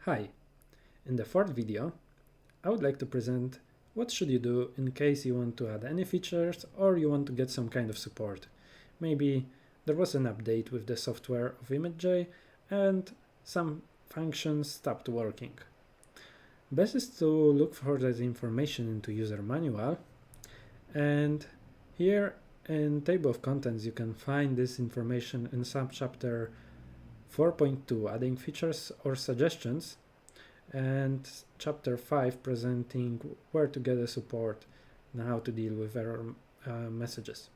Hi, in the fourth video, I would like to present what should you do in case you want to add any features or you want to get some kind of support. Maybe there was an update with the software of ImageJ and some functions stopped working. Best is to look for that information into user manual, and here in table of contents you can find this information in subchapter 4.2 adding features or suggestions, and chapter 5 presenting where to get the support and how to deal with error messages.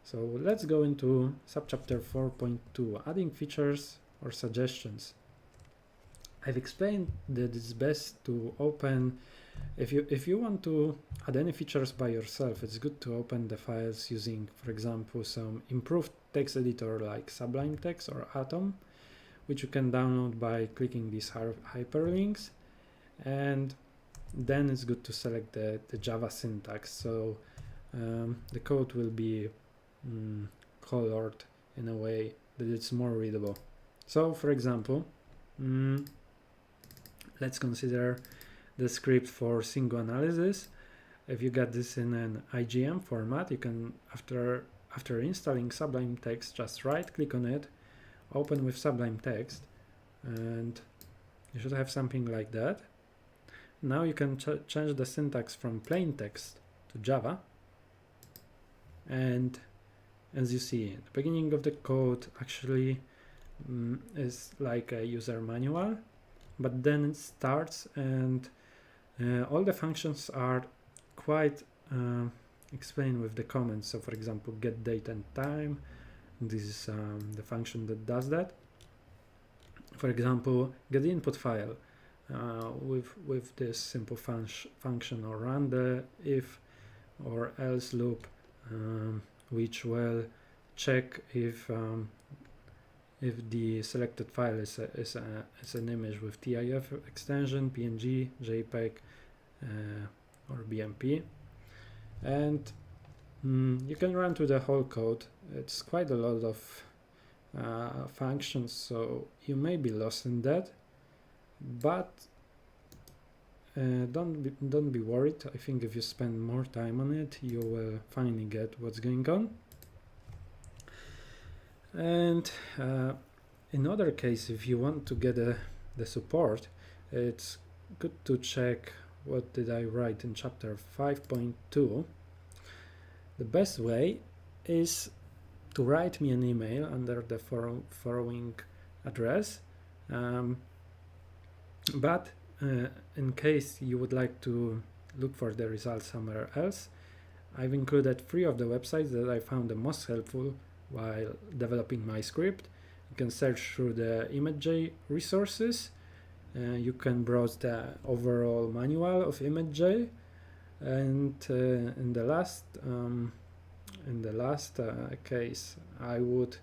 So let's go into subchapter 4.2 adding features or suggestions. I've explained that it's best to open, if you want to add any features by yourself, it's good to open the files using, for example, some improved text editor like Sublime Text or Atom, which you can download by clicking these hyperlinks. And then it's good to select the Java syntax, so the code will be colored in a way that it's more readable. So for example, let's consider the script for single analysis. If you get this in an IGM format, you can, after installing Sublime Text, just right click on it, open with Sublime Text, and you should have something like that. Now you can change the syntax from plain text to Java, and as you see, the beginning of the code actually is like a user manual, but then it starts and all the functions are quite explained with the comments. So for example, get date and time, this is the function that does that. For example, get the input file with this simple function, or run the if or else loop, which will check if the selected file is an image with TIF extension, PNG, JPEG, or BMP. And you can run through the whole code. It's quite a lot of functions, so you may be lost in that, but don't be worried. I think if you spend more time on it, you will finally get what's going on. And in other case, if you want to get the support, it's good to check what did I write in chapter 5.2. The best way is to write me an email under the following address, but in case you would like to look for the results somewhere else, I've included 3 of the websites that I found the most helpful while developing my script. You can search through the ImageJ resources, you can browse the overall manual of ImageJ, and in the last case, I would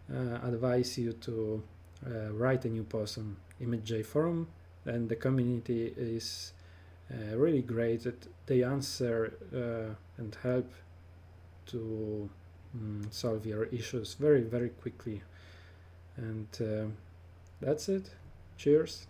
advise you to write a new post on ImageJ forum, and the community is really great. They answer and help to solve your issues very, very quickly. And that's it. Cheers.